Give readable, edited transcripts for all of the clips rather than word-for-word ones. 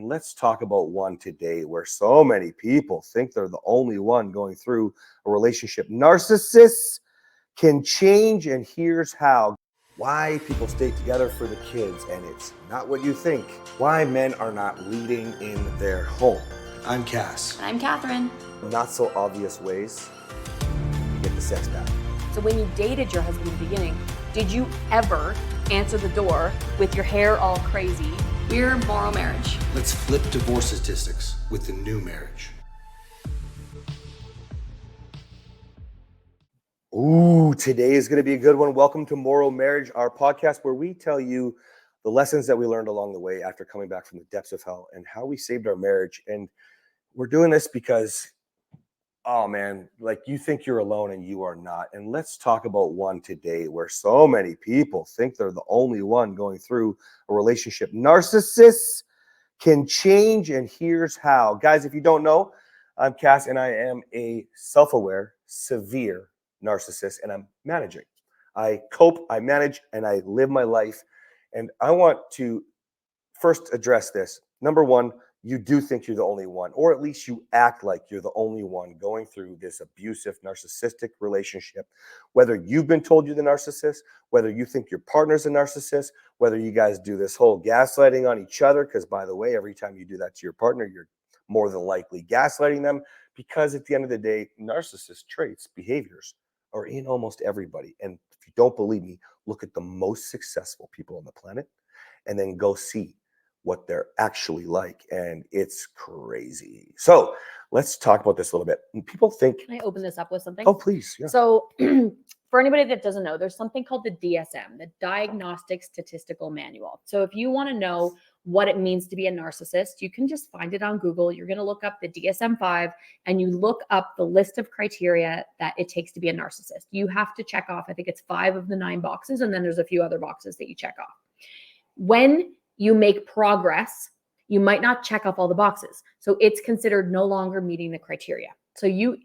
Let's talk about one today where so many people think they're the only one going through a relationship. Narcissists can change, and here's how. Why people stay together for the kids, and it's not what you think. Why men are not leading in their home. I'm Cass. I'm Kathryn. Not so obvious ways to get the sex back. So when you dated your husband in the beginning, did you ever answer the door with your hair all crazy? We're MorrowMarriage. Let's flip divorce statistics with the new marriage. Ooh, today is going to be a good one. Welcome to MorrowMarriage, our podcast where we tell you the lessons that we learned along the way after coming back from the depths of hell and how we saved our marriage. And we're doing this because, oh man, like you think you're alone and you are not. And let's talk about one today where so many people think they're the only one going through a relationship. Narcissists can change, and here's how. Guys, if you don't know, I'm Cass and I am a self-aware, severe narcissist, and I'm managing. I cope, I manage, and I live my life. And I want to first address this. Number one, you do think you're the only one, or at least you act like you're the only one going through this abusive, narcissistic relationship. Whether you've been told you're the narcissist, whether you think your partner's a narcissist, whether you guys do this whole gaslighting on each other, because by the way, every time you do that to your partner, you're more than likely gaslighting them, because at the end of the day, narcissist traits, behaviors are in almost everybody. And if you don't believe me, look at the most successful people on the planet and then go see what they're actually like. And it's crazy. So let's talk about this a little bit. And people think... Can I open this up with something? Oh, please. Yeah. So for anybody that doesn't know, there's something called the DSM, the Diagnostic Statistical Manual. So if you want to know what it means to be a narcissist, you can just find it on Google. You're going to look up the DSM-5 and you look up the list of criteria that it takes to be a narcissist. You have to check off, I think it's 5 of the 9 boxes, and then there's a few other boxes that you check off. When you make progress, you might not check off all the boxes. So it's considered no longer meeting the criteria. So you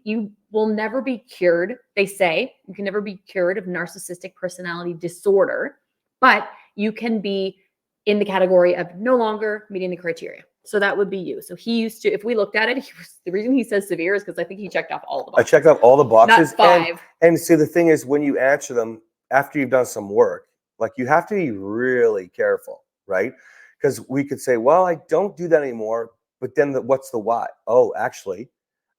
will never be cured. They say you can never be cured of narcissistic personality disorder, but you can be in the category of no longer meeting the criteria. So that would be you. So he used to, if we looked at it, the reason he says severe is because I think he checked off all the boxes. I checked off all the boxes. Not 5. And see, the thing is, when you answer them after you've done some work, like you have to be really careful, right? Because we could say, well, I don't do that anymore. But then what's the why? Oh, actually,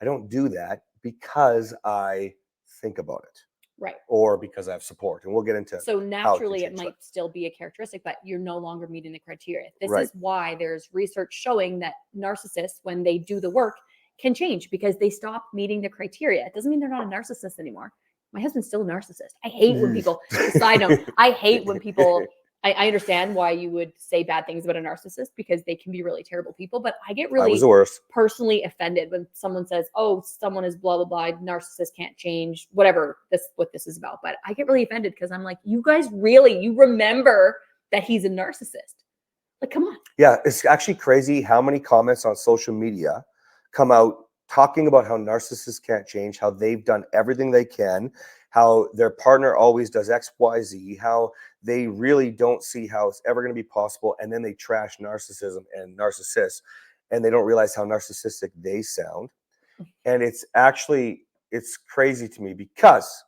I don't do that because I think about it. Right. Or because I have support. And we'll get into so naturally it might still be a characteristic, but you're no longer meeting the criteria. This is why there's research showing that narcissists, when they do the work, can change because they stop meeting the criteria. It doesn't mean they're not a narcissist anymore. My husband's still a narcissist. I hate when people, side note, I hate when people, I understand why you would say bad things about a narcissist because they can be really terrible people, but I get really personally offended when someone says, oh, someone is blah, blah, blah, narcissist can't change, whatever what this is about. But I get really offended because I'm like, you guys really, you remember that he's a narcissist. Like, come on. Yeah, it's actually crazy how many comments on social media come out talking about how narcissists can't change, how they've done everything they can, how their partner always does X, Y, Z, how they really don't see how it's ever going to be possible. And then they trash narcissism and narcissists, and they don't realize how narcissistic they sound. And it's crazy to me because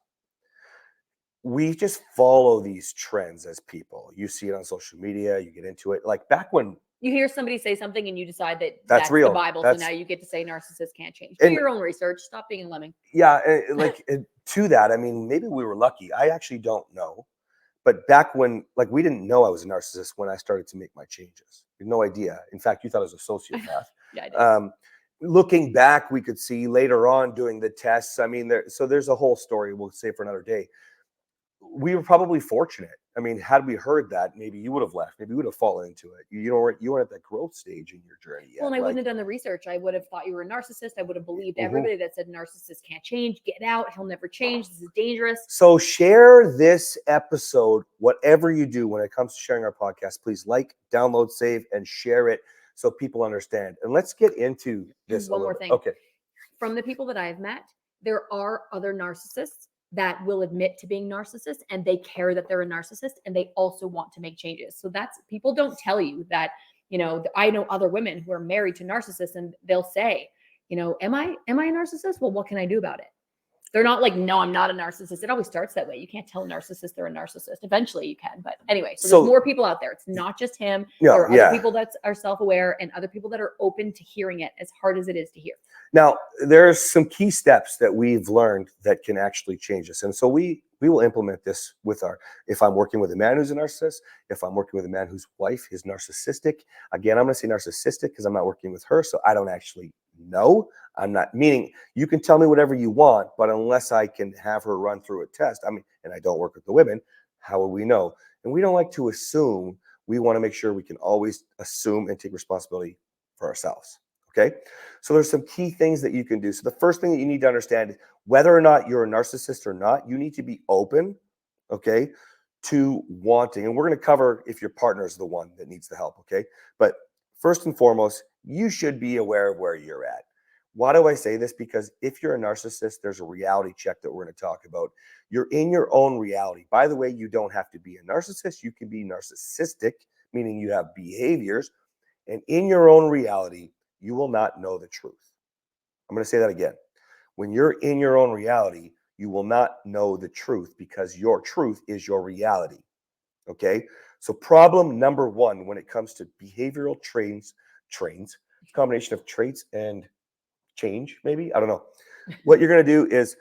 we just follow these trends as people. You see it on social media, you get into it. Like back when you hear somebody say something and you decide that that's real. The Bible. So now you get to say narcissists can't change. Do your own research. Stop being a lemming. Yeah. To that, I mean, maybe we were lucky. I actually don't know. But back when, like, we didn't know I was a narcissist when I started to make my changes. We had no idea. In fact, you thought I was a sociopath. Yeah, I did. Looking back, we could see later on doing the tests. I mean, there's a whole story we'll save for another day. We were probably fortunate. I mean, had we heard that, maybe you would have left. Maybe you would have fallen into it. You weren't at that growth stage in your journey yet. Well, and I wouldn't have done the research. I would have thought you were a narcissist. I would have believed everybody that said narcissists can't change. Get out. He'll never change. This is dangerous. So share this episode, whatever you do when it comes to sharing our podcast. Please like, download, save, and share it so people understand. And let's get into this. One more thing. Okay. From the people that I've met, there are other narcissists that will admit to being narcissists and they care that they're a narcissist and they also want to make changes. So people don't tell you that I know other women who are married to narcissists, and they'll say, am I a narcissist? Well, what can I do about it? They're not like, no, I'm not a narcissist. It always starts that way. You can't tell a narcissist they're a narcissist. Eventually you can. But anyway, so there's more people out there. It's not just him. There are other people that are self-aware and other people that are open to hearing it, as hard as it is to hear. Now, there's some key steps that we've learned that can actually change this. And so we will implement this with if I'm working with a man who's a narcissist, if I'm working with a man whose wife is narcissistic. Again, I'm going to say narcissistic because I'm not working with her, so I don't actually know. I'm not, meaning you can tell me whatever you want, but unless I can have her run through a test, and I don't work with the women, how will we know? And we don't like to assume. We want to make sure we can always assume and take responsibility for ourselves. Okay. So there's some key things that you can do. So the first thing that you need to understand is whether or not you're a narcissist or not, you need to be open, okay, to wanting. And we're going to cover if your partner is the one that needs the help. Okay. But first and foremost, you should be aware of where you're at. Why do I say this? Because if you're a narcissist, there's a reality check that we're going to talk about. You're in your own reality. By the way, you don't have to be a narcissist. You can be narcissistic, meaning you have behaviors. And in your own reality, you will not know the truth. I'm going to say that again. When you're in your own reality, you will not know the truth because your truth is your reality. Okay? So problem number one when it comes to behavioral traits, combination of traits and change, maybe, I don't know. What you're going to do is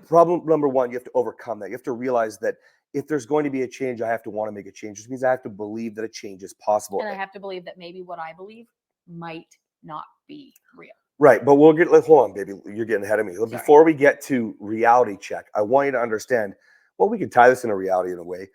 problem number one, you have to overcome that. You have to realize that if there's going to be a change, I have to want to make a change, which means I have to believe that a change is possible. And I have to believe that maybe what I believe might not be real. Right. But hold on, baby. You're getting ahead of me. Sorry. Before we get to reality check, I want you to understand, well, we can tie this into reality in a way.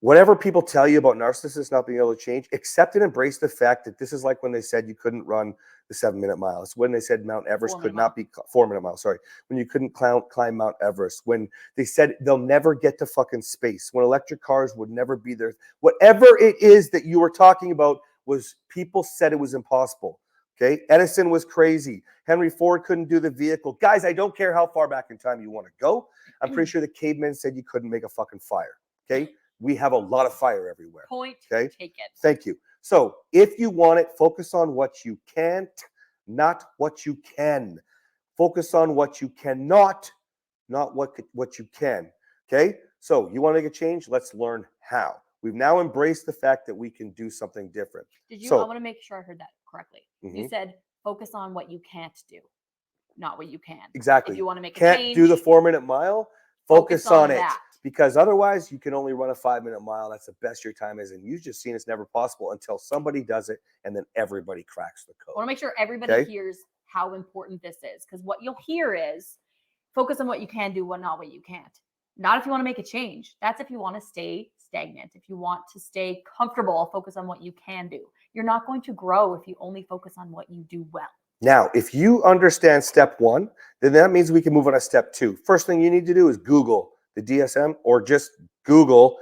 Whatever people tell you about narcissists not being able to change, accept and embrace the fact that this is like when they said you couldn't run the 7-minute mile. It's when they said Mount Everest could not be 4-minute mile. Sorry. When you couldn't climb Mount Everest, when they said they'll never get to fucking space, when electric cars would never be there. Whatever it is that you were talking about was people said it was impossible. Okay. Edison was crazy. Henry Ford couldn't do the vehicle. Guys, I don't care how far back in time you want to go. I'm pretty sure the cavemen said you couldn't make a fucking fire. Okay. We have a lot of fire everywhere. Point okay. Taken. Thank you. So if you want it, focus on what you can't, not what you can. Focus on what you cannot, not what you can. Okay. So you want to make a change? Let's learn how. We've now embraced the fact that we can do something different. I want to make sure I heard that correctly. Mm-hmm. You said focus on what you can't do, not what you can. Exactly. If you want to make a change, change, do the 4-minute mile, focus on it. That. Because otherwise you can only run a 5-minute mile. That's the best your time is. And you've just seen it's never possible until somebody does it and then everybody cracks the code. I want to make sure everybody hears how important this is. Because what you'll hear is focus on what you can do, not what you can't. Not if you want to make a change. That's if you want to stay stagnant. If you want to stay comfortable, focus on what you can do. You're not going to grow if you only focus on what you do well. Now, if you understand step one, then that means we can move on to step two. First thing you need to do is Google the DSM or just Google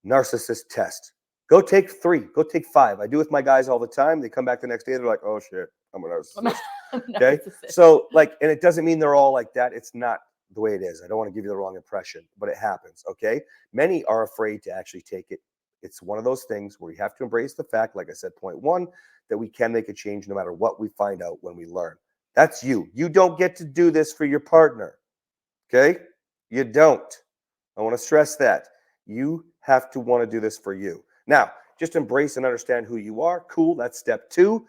narcissist test. Go take 3, go take 5. I do with my guys all the time. They come back the next day. They're like, oh shit, I'm a narcissist. Okay. So and it doesn't mean they're all like that. It's not the way it is. I don't want to give you the wrong impression, but it happens. Okay. Many are afraid to actually take it. It's one of those things where you have to embrace the fact, like I said, point 1, that we can make a change no matter what we find out when we learn. That's you. You don't get to do this for your partner. Okay. You don't. I want to stress that. You have to want to do this for you. Now, just embrace and understand who you are. Cool. That's step 2.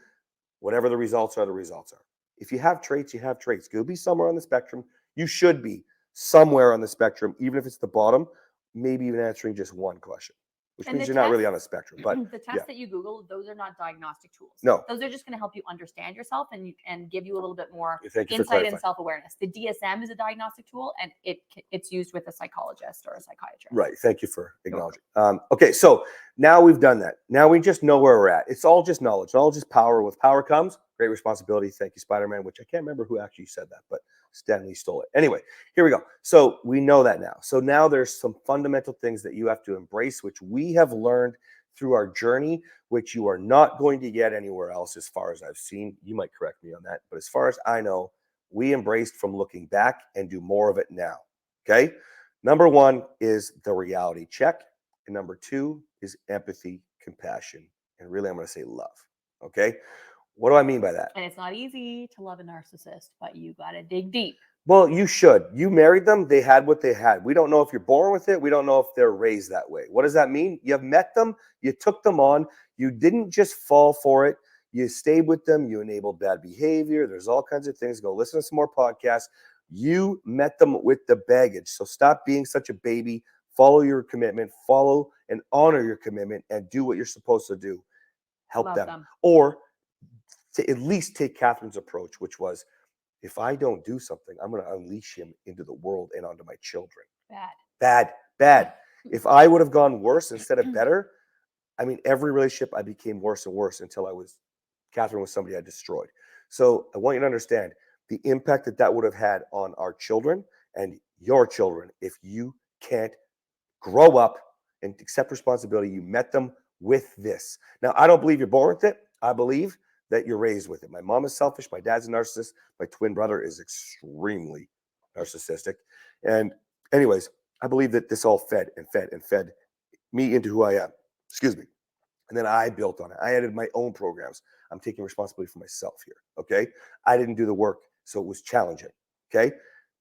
Whatever the results are, the results are. If you have traits, you have traits. You'll be somewhere on the spectrum. You should be somewhere on the spectrum, even if it's the bottom, maybe even answering just one question, which means you're not really on a spectrum. But the tests that you Google, those are not diagnostic tools. No. Those are just going to help you understand yourself and give you a little bit more Thank you insight and self-awareness. The DSM is a diagnostic tool, and it's used with a psychologist or a psychiatrist. Right. Thank you for acknowledging. Okay, so now we've done that. Now we just know where we're at. It's all just knowledge, all just power. With power comes great responsibility. Thank you, Spider-Man, which I can't remember who actually said that, but Stanley stole it. Anyway, here we go. So we know that now. So now there's some fundamental things that you have to embrace, which we have learned through our journey, which you are not going to get anywhere else as far as I've seen. You might correct me on that. But as far as I know, we embraced from looking back and do more of it now. Okay. Number 1 is the reality check. And number 2 is empathy, compassion, And really, I'm going to say love. Okay. What do I mean by that? And it's not easy to love a narcissist, but you got to dig deep. Well, you should. You married them. They had what they had. We don't know if you're born with it. We don't know if they're raised that way. What does that mean? You've met them. You took them on. You didn't just fall for it. You stayed with them. You enabled bad behavior. There's all kinds of things. Go listen to some more podcasts. You met them with the baggage. So stop being such a baby. Follow your commitment. Follow and honor your commitment and do what you're supposed to do. Help Love them. them. Or to at least take Kathryn's approach, which was, if I don't do something, I'm going to unleash him into the world and onto my children. Bad. If I would have gone worse instead of better, I mean, every relationship I became worse and worse until Kathryn was somebody I destroyed. So I want you to understand the impact that would have had on our children and your children if you can't grow up and accept responsibility. You met them with this. Now, I don't believe you're born with it. I believe that you're raised with it. My mom is selfish. My dad's a narcissist. My twin brother is extremely narcissistic. And anyways, I believe that this all fed me into who I am. Excuse me. And then I built on it. I added my own programs. I'm taking responsibility for myself here. Okay. I didn't do the work, so it was challenging. Okay.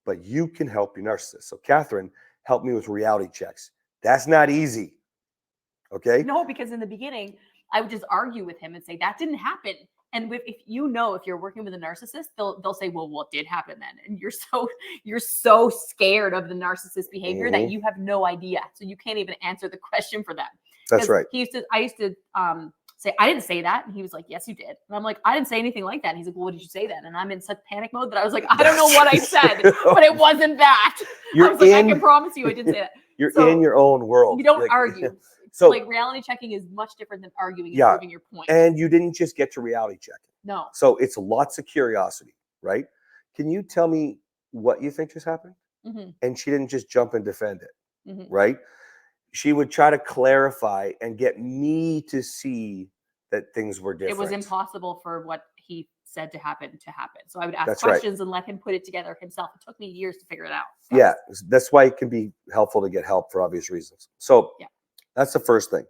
But you can help your narcissist. So Kathryn helped me with reality checks. That's not easy. Okay. No, because in the beginning, I would just argue with him and say, that didn't happen. And if you're working with a narcissist, they'll say, well, what did happen then? And you're so scared of the narcissist behavior that you have no idea. So you can't even answer the question for them. That's right. I used to say, I didn't say that. And he was like, yes, you did. And I'm like, I didn't say anything like that. And he's like, well, what did you say then? And I'm in such panic mode that I was like, I don't know what I said, but it wasn't that. I was like, I can promise you I didn't say that. You're in your own world. You don't argue. So like reality checking is much different than arguing and proving your point. And you didn't just get to reality checking. No. So it's lots of curiosity, right? Can you tell me what you think just happened? Mm-hmm. And she didn't just jump and defend it, mm-hmm. right? She would try to clarify and get me to see that things were different. It was impossible for what he said to happen. So I would ask questions and let him put it together himself. It took me years to figure it out. Yeah, that's why it can be helpful to get help for obvious reasons. So that's the first thing.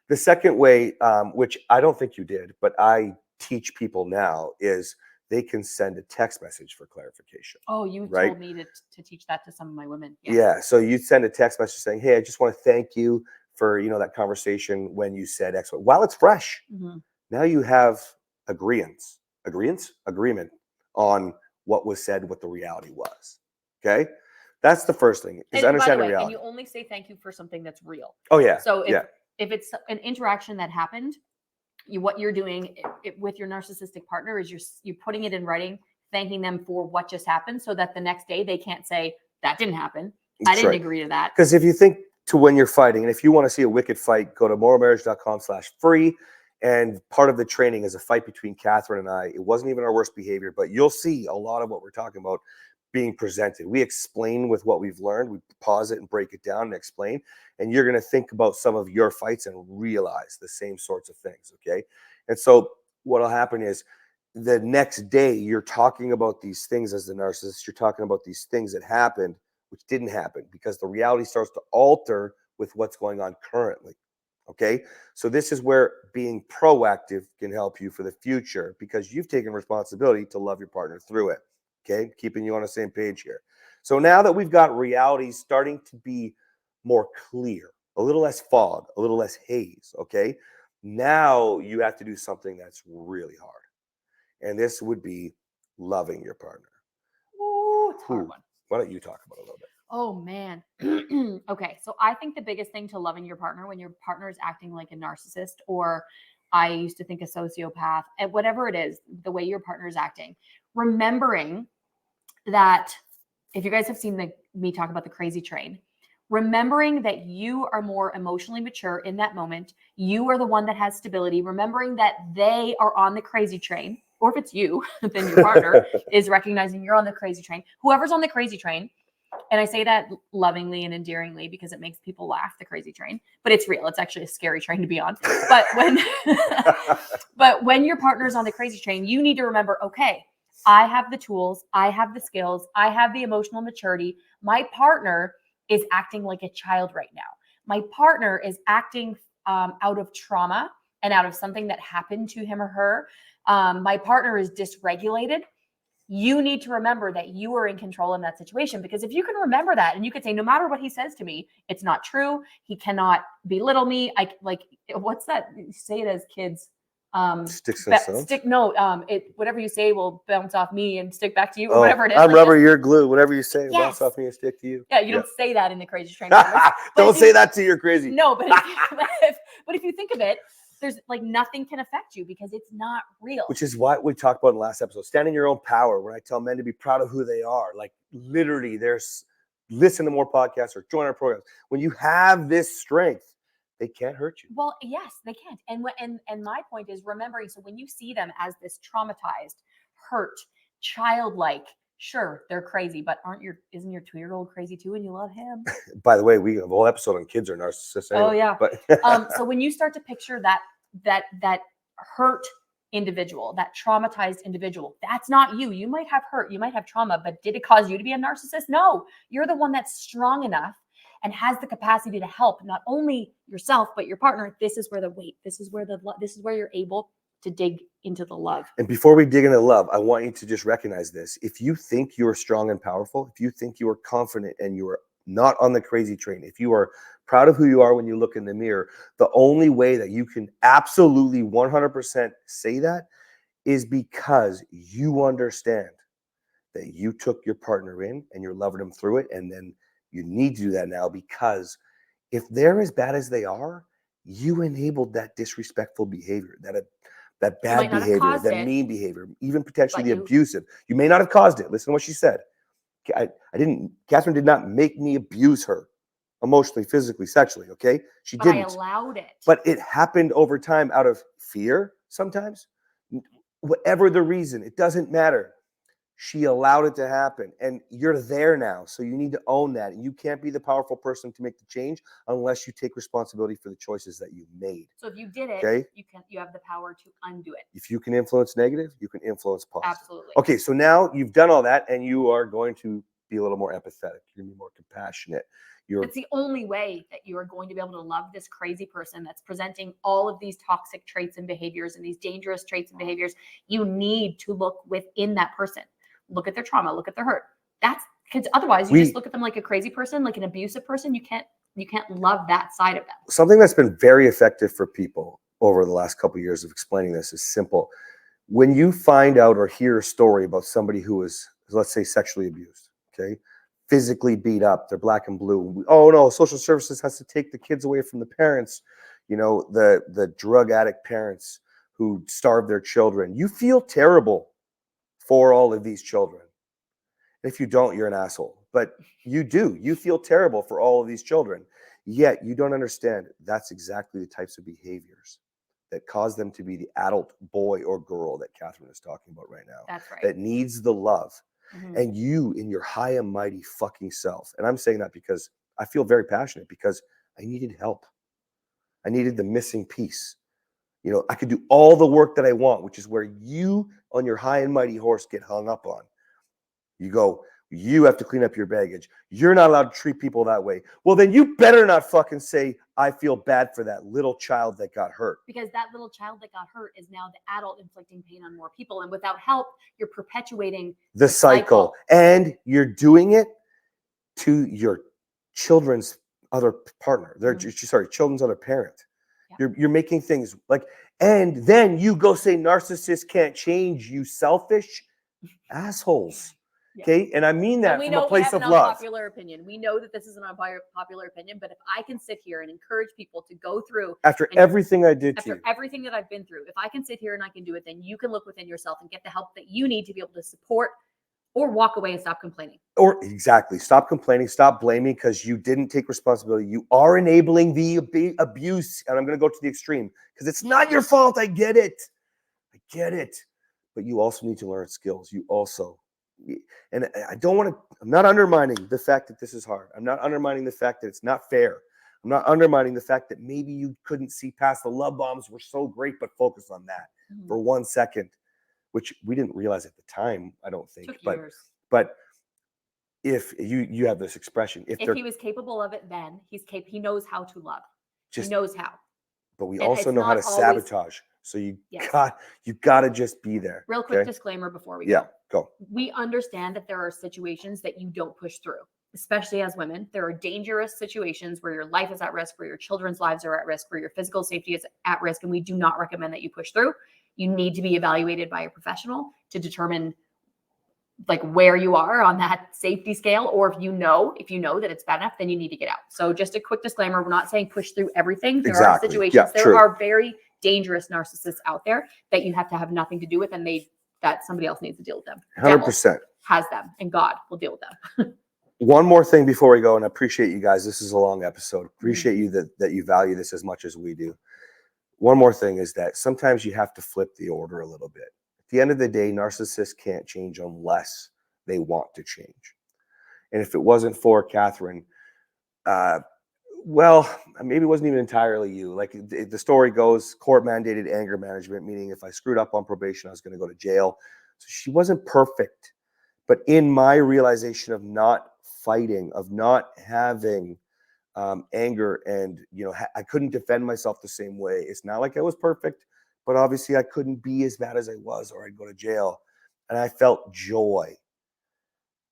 The second way, which I don't think you did, but I teach people now, is they can send a text message for clarification. Oh, you told me to teach that to some of my women. Yeah. So you send a text message saying, hey, I just want to thank you for, that conversation when you said X. While it's fresh, now you have agreement on what was said, what the reality was. Okay. That's the first thing, is understand the reality. And you only say thank you for something that's real. Oh, yeah. So if it's an interaction that happened, what you're doing with your narcissistic partner is you're putting it in writing, thanking them for what just happened, so that the next day they can't say, that didn't happen. I didn't agree to that. Because if you think to when you're fighting, and if you want to see a wicked fight, go to MorrowMarriage.com/free. And part of the training is a fight between Kathryn and I. It wasn't even our worst behavior, but you'll see a lot of what we're talking about being presented. We explain with what we've learned. We pause it and break it down and explain. And you're going to think about some of your fights and realize the same sorts of things. Okay. And so what will happen is the next day you're talking about these things as the narcissist. You're talking about these things that happened, which didn't happen, because the reality starts to alter with what's going on currently. Okay. So this is where being proactive can help you for the future, because you've taken responsibility to love your partner through it. Okay. Keeping you on the same page here. So now that we've got reality starting to be more clear, a little less fog, a little less haze. Okay. Now you have to do something that's really hard. And this would be loving your partner. Ooh, it's a hard one. Why don't you talk about it a little bit? Oh, man. Okay. So I think the biggest thing to loving your partner, when your partner is acting like a narcissist, or I used to think a sociopath, and whatever it is, the way your partner is acting, remembering that, if you guys have seen me talk about the crazy train, remembering that you are more emotionally mature in that moment, you are the one that has stability, remembering that they are on the crazy train, or if it's you, then your partner is recognizing you're on the crazy train, whoever's on the crazy train. And I say that lovingly and endearingly because it makes people laugh, the crazy train, but it's real. It's actually a scary train to be on. But when your partner's on the crazy train, you need to remember, okay, I have the tools, I have the skills, I have the emotional maturity. My partner is acting like a child right now. My partner is acting out of trauma and out of something that happened to him or her, my partner is dysregulated, you need to remember that you are in control in that situation. Because if you can remember that, and you could say, no matter what he says to me, it's not true. He cannot belittle me. I like, what's that? You say it as kids. Sticks and stones? Whatever you say will bounce off me and stick back to you, or Oh, whatever it is. I'm Like rubber, this. you're glue. Whatever you say, will bounce Yes. off me and stick to you. Yeah, you don't say that in the Crazy Train. But Don't if say you- that to your crazy. No, but but if you think of it, there's like nothing can affect you because it's not real. Which is what we talked about in the last episode. Stand in your own power. When I tell men to be proud of who they are, like literally, listen to more podcasts or join our programs. When you have this strength, they can't hurt you. Well, yes, they can't. And my point is remembering. So when you see them as this traumatized, hurt, childlike, sure, they're crazy, but isn't your 2-year-old crazy too, and you love him? By the way, we have a whole episode on kids are narcissists. Anyway, Oh yeah. But So when you start to picture that hurt individual, that traumatized individual, that's not you. You might have hurt, you might have trauma, but did it cause you to be a narcissist? No, you're the one that's strong enough and has the capacity to help not only yourself but your partner. This is where this is where you're able to dig into the love. And before we dig into love, I want you to just recognize this. If you think you're strong and powerful, if you think you are confident and you are not on the crazy train, if you are proud of who you are when you look in the mirror, the only way that you can absolutely 100% say that is because you understand that you took your partner in and you're loving them through it. And then you need to do that now, because if they're as bad as they are, you enabled that disrespectful behavior, that bad behavior, that mean behavior, even potentially the abusive. You may not have caused it. Listen to what she said. Kathryn did not make me abuse her emotionally, physically, sexually. Okay. She didn't. I allowed it. But it happened over time out of fear sometimes. Whatever the reason, it doesn't matter. She allowed it to happen, and you're there now. So you need to own that. And you can't be the powerful person to make the change unless you take responsibility for the choices that you made. So if you did it, okay, you have the power to undo it. If you can influence negative, you can influence positive. Absolutely. Okay, so now you've done all that, and you are going to be a little more empathetic. You're going to be more compassionate. It's the only way that you are going to be able to love this crazy person that's presenting all of these toxic traits and behaviors and these dangerous traits and behaviors. You need to look within that person. Look at their trauma, look at their hurt. That's because otherwise you just look at them like a crazy person, like an abusive person. You can't love that side of them. Something that's been very effective for people over the last couple of years of explaining this is simple. When you find out or hear a story about somebody who is, let's say, sexually abused, okay, physically beat up, they're black and blue. Oh no, social services has to take the kids away from the parents, the drug addict parents who starve their children. You feel terrible for all of these children. If you don't, you're an asshole. But you do. You feel terrible for all of these children. Yet you don't understand that's exactly the types of behaviors that cause them to be the adult boy or girl that Kathryn is talking about right now. That's right. That needs the love. Mm-hmm. And you in your high and mighty fucking self. And I'm saying that because I feel very passionate, because I needed help. I needed the missing piece. I could do all the work that I want, which is where you on your high and mighty horse get hung up on. You go, you have to clean up your baggage. You're not allowed to treat people that way. Well, then you better not fucking say, I feel bad for that little child that got hurt. Because that little child that got hurt is now the adult inflicting pain on more people. And without help, you're perpetuating the cycle. And you're doing it to your children's other partner. Children's other parent. Yeah. You're making things like, and then you go say narcissists can't change, you selfish assholes. Yeah. Okay. And I mean that from a place of love. Unpopular opinion. We know that this is an unpopular opinion, but if I can sit here and encourage people to go through after everything I did to you, everything that I've been through, if I can sit here and I can do it, then you can look within yourself and get the help that you need to be able to support or walk away and stop complaining. Or exactly. Stop complaining. Stop blaming because you didn't take responsibility. You are enabling the abuse. And I'm going to go to the extreme because it's not your fault. I get it. But you also need to learn skills. And I don't want to, I'm not undermining the fact that this is hard. I'm not undermining the fact that it's not fair. I'm not undermining the fact that maybe you couldn't see past the love bombs were so great, but focus on that for 1 second. Which we didn't realize at the time, I don't think. But if you have this expression, if he was capable of it, then he knows how to love. He knows how. but we And also it's know how to not always- sabotage. So you Yes. got to just be there. Real quick okay? disclaimer before we Yeah, go. go. We understand that there are situations that you don't push through, especially as women. There are dangerous situations where your life is at risk, where your children's lives are at risk, where your physical safety is at risk, and we do not recommend that you push through. You need to be evaluated by a professional to determine like where you are on that safety scale, or if you know that it's bad enough, then you need to get out. So just a quick disclaimer, we're not saying push through everything. There are Exactly. situations, Yeah, there true. are very dangerous narcissists out there that you have to have nothing to do with, and that somebody else needs to deal with them. 100%. Devil has them, and God will deal with them. One more thing before we go, and I appreciate you guys. This is a long episode. Appreciate you that you value this as much as we do. One more thing is that sometimes you have to flip the order a little bit. At the end of the day, narcissists can't change unless they want to change. And if it wasn't for Kathryn, well, maybe it wasn't even entirely you. Like the story goes, court mandated anger management, meaning if I screwed up on probation, I was going to go to jail. So she wasn't perfect. But in my realization of not fighting, of not having anger, and I couldn't defend myself the same way. It's not like I was perfect, but obviously I couldn't be as bad as I was, or I'd go to jail. And I felt joy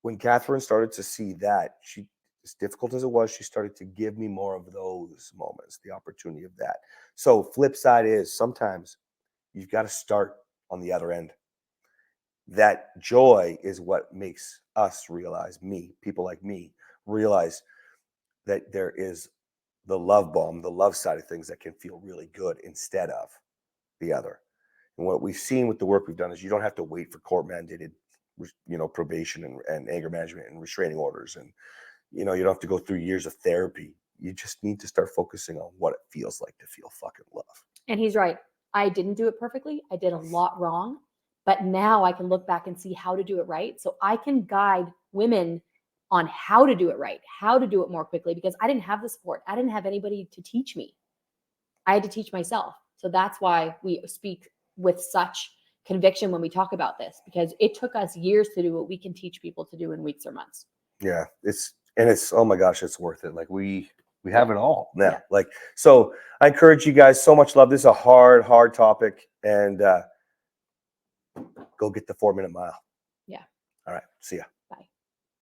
when Kathryn started to see that. She, as difficult as it was, she started to give me more of those moments, the opportunity of that. So flip side is sometimes you've got to start on the other end. That joy is what makes us realize, people like me, realize that there is the love bomb, the love side of things that can feel really good instead of the other. And what we've seen with the work we've done is you don't have to wait for court mandated, probation and anger management and restraining orders. And, you don't have to go through years of therapy. You just need to start focusing on what it feels like to feel fucking love. And he's right. I didn't do it perfectly. I did a lot wrong, but now I can look back and see how to do it right. So I can guide women on how to do it right, how to do it more quickly, because I didn't have the support. I didn't have anybody to teach me. I had to teach myself. So that's why we speak with such conviction when we talk about this, because it took us years to do what we can teach people to do in weeks or months. Yeah, it's oh my gosh, it's worth it. Like we have it all now. Yeah. Like, so I encourage you guys, so much love. This is a hard topic, and go get the 4-minute mile. Yeah. All right. See ya.